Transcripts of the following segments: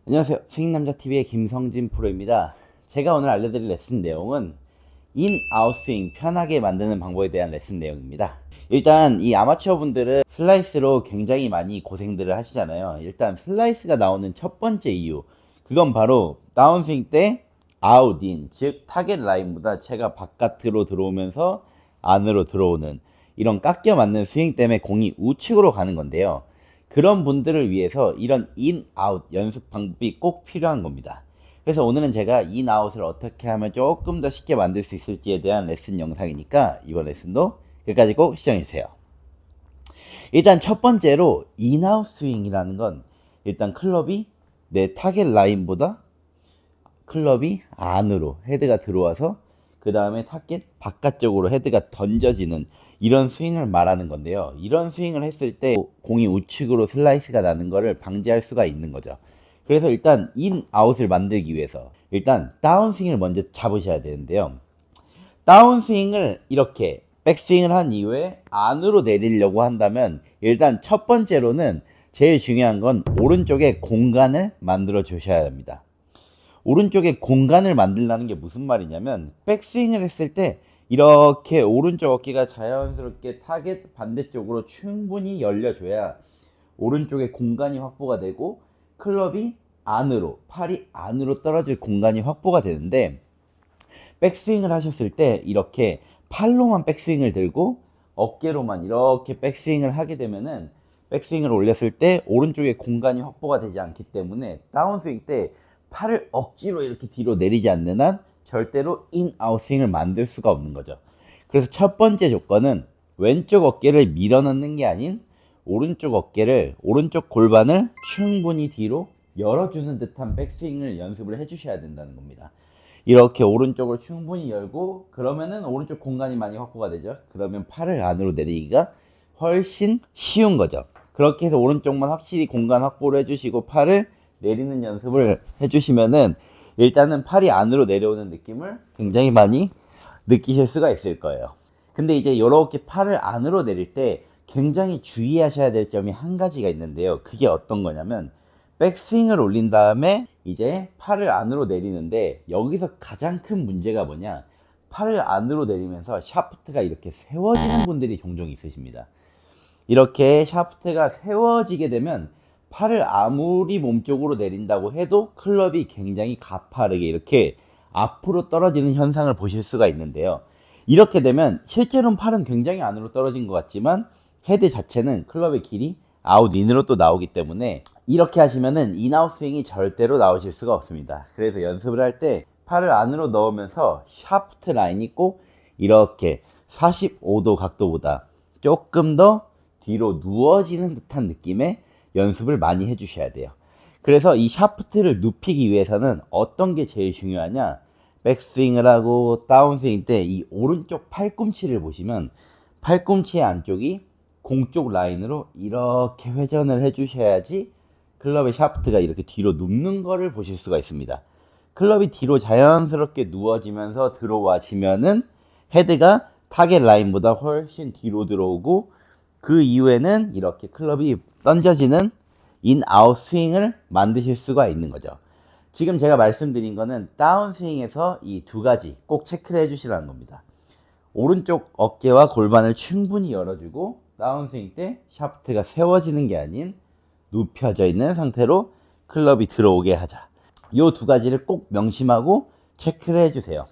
안녕하세요. 스윙남자TV의 김성진 프로입니다. 제가 오늘 알려드릴 레슨 내용은 인, 아웃 스윙 편하게 만드는 방법에 대한 레슨 내용입니다. 일단 이 아마추어 분들은 슬라이스로 굉장히 많이 고생들을 하시잖아요. 일단 슬라이스가 나오는 첫 번째 이유, 그건 바로 다운스윙 때 아웃, 인, 즉 타겟 라인보다 채가 바깥으로 들어오면서 안으로 들어오는 이런 깎여 맞는 스윙 때문에 공이 우측으로 가는 건데요. 그런 분들을 위해서 이런 인, 아웃 연습 방법이 꼭 필요한 겁니다. 그래서 오늘은 제가 인, 아웃을 어떻게 하면 조금 더 쉽게 만들 수 있을지에 대한 레슨 영상이니까 이번 레슨도 끝까지 꼭 시청해주세요. 일단 첫 번째로 인, 아웃 스윙이라는 건 일단 클럽이 내 타겟 라인보다 클럽이 안으로 헤드가 들어와서 그 다음에 타겟 바깥쪽으로 헤드가 던져지는 이런 스윙을 말하는 건데요. 이런 스윙을 했을 때 공이 우측으로 슬라이스가 나는 것을 방지할 수가 있는 거죠. 그래서 일단 인, 아웃을 만들기 위해서 일단 다운스윙을 먼저 잡으셔야 되는데요. 다운스윙을 이렇게 백스윙을 한 이후에 안으로 내리려고 한다면 일단 첫 번째로는 제일 중요한 건 오른쪽에 공간을 만들어 주셔야 합니다. 오른쪽에 공간을 만들라는 게 무슨 말이냐면 백스윙을 했을 때 이렇게 오른쪽 어깨가 자연스럽게 타겟 반대쪽으로 충분히 열려줘야 오른쪽에 공간이 확보가 되고 클럽이 안으로, 팔이 안으로 떨어질 공간이 확보가 되는데, 백스윙을 하셨을 때 이렇게 팔로만 백스윙을 들고 어깨로만 이렇게 백스윙을 하게 되면은 백스윙을 올렸을 때 오른쪽에 공간이 확보가 되지 않기 때문에 다운스윙 때 팔을 억지로 이렇게 뒤로 내리지 않는 한 절대로 인, 아웃 스윙을 만들 수가 없는 거죠. 그래서 첫 번째 조건은 왼쪽 어깨를 밀어넣는 게 아닌 오른쪽 어깨를, 오른쪽 골반을 충분히 뒤로 열어주는 듯한 백스윙을 연습을 해주셔야 된다는 겁니다. 이렇게 오른쪽을 충분히 열고 그러면은 오른쪽 공간이 많이 확보가 되죠. 그러면 팔을 안으로 내리기가 훨씬 쉬운 거죠. 그렇게 해서 오른쪽만 확실히 공간 확보를 해주시고 팔을 내리는 연습을 해주시면은 일단은 팔이 안으로 내려오는 느낌을 굉장히 많이 느끼실 수가 있을 거예요. 근데 이제 이렇게 팔을 안으로 내릴 때 굉장히 주의하셔야 될 점이 한 가지가 있는데요. 그게 어떤 거냐면 백스윙을 올린 다음에 이제 팔을 안으로 내리는데 여기서 가장 큰 문제가 뭐냐, 팔을 안으로 내리면서 샤프트가 이렇게 세워지는 분들이 종종 있으십니다. 이렇게 샤프트가 세워지게 되면 팔을 아무리 몸쪽으로 내린다고 해도 클럽이 굉장히 가파르게 이렇게 앞으로 떨어지는 현상을 보실 수가 있는데요. 이렇게 되면 실제로는 팔은 굉장히 안으로 떨어진 것 같지만 헤드 자체는 클럽의 길이 아웃, 인으로 또 나오기 때문에 이렇게 하시면은 인아웃 스윙이 절대로 나오실 수가 없습니다. 그래서 연습을 할 때 팔을 안으로 넣으면서 샤프트 라인이 꼭 이렇게 45도 각도보다 조금 더 뒤로 누워지는 듯한 느낌의 연습을 많이 해주셔야 돼요. 그래서 이 샤프트를 눕히기 위해서는 어떤 게 제일 중요하냐, 백스윙을 하고 다운스윙 때 이 오른쪽 팔꿈치를 보시면 팔꿈치의 안쪽이 공쪽 라인으로 이렇게 회전을 해주셔야지 클럽의 샤프트가 이렇게 뒤로 눕는 거를 보실 수가 있습니다. 클럽이 뒤로 자연스럽게 누워지면서 들어와지면은 헤드가 타겟 라인보다 훨씬 뒤로 들어오고 그 이후에는 이렇게 클럽이 던져지는 인, 아웃 스윙을 만드실 수가 있는 거죠. 지금 제가 말씀드린 거는 다운스윙에서 이 두 가지 꼭 체크를 해주시라는 겁니다. 오른쪽 어깨와 골반을 충분히 열어주고 다운스윙 때 샤프트가 세워지는 게 아닌 눕혀져 있는 상태로 클럽이 들어오게 하자. 요 두 가지를 꼭 명심하고 체크를 해주세요.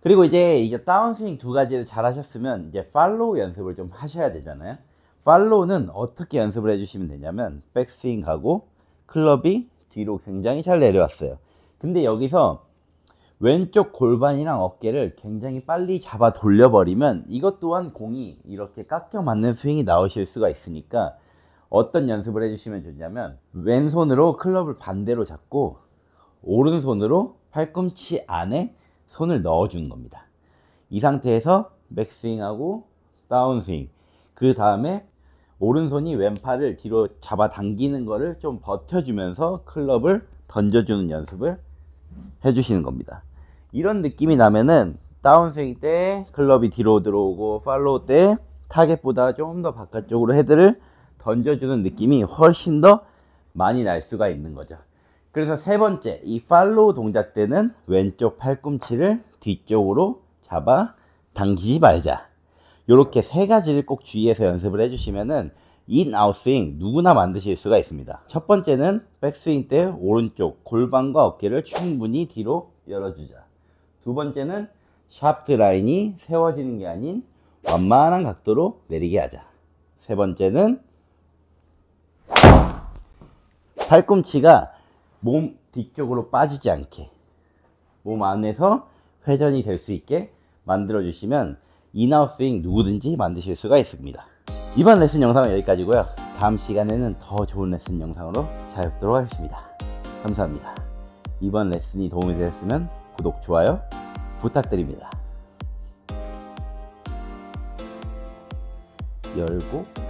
그리고 이제 다운스윙 두 가지를 잘 하셨으면 이제 팔로우 연습을 좀 하셔야 되잖아요. 팔로우는 어떻게 연습을 해주시면 되냐면 백스윙 가고 클럽이 뒤로 굉장히 잘 내려왔어요. 근데 여기서 왼쪽 골반이랑 어깨를 굉장히 빨리 잡아 돌려버리면 이것 또한 공이 이렇게 깎여 맞는 스윙이 나오실 수가 있으니까 어떤 연습을 해주시면 좋냐면 왼손으로 클럽을 반대로 잡고 오른손으로 팔꿈치 안에 손을 넣어주는 겁니다. 이 상태에서 백스윙하고 다운스윙, 그 다음에 오른손이 왼팔을 뒤로 잡아 당기는 거를 좀 버텨주면서 클럽을 던져주는 연습을 해주시는 겁니다. 이런 느낌이 나면은 다운스윙 때 클럽이 뒤로 들어오고 팔로우 때 타겟보다 좀 더 바깥쪽으로 헤드를 던져주는 느낌이 훨씬 더 많이 날 수가 있는 거죠. 그래서 세 번째, 이 팔로우 동작 때는 왼쪽 팔꿈치를 뒤쪽으로 잡아 당기지 말자. 요렇게 세 가지를 꼭 주의해서 연습을 해주시면은 인, 아웃 스윙 누구나 만드실 수가 있습니다. 첫 번째는 백스윙 때 오른쪽 골반과 어깨를 충분히 뒤로 열어주자. 두 번째는 샤프트 라인이 세워지는 게 아닌 완만한 각도로 내리게 하자. 세 번째는 팔꿈치가 몸 뒤쪽으로 빠지지 않게 몸 안에서 회전이 될 수 있게 만들어 주시면 인아웃 스윙 누구든지 만드실 수가 있습니다. 이번 레슨 영상은 여기까지고요. 다음 시간에는 더 좋은 레슨 영상으로 찾아뵙도록 하겠습니다. 감사합니다. 이번 레슨이 도움이 되셨으면 구독, 좋아요 부탁드립니다. 열고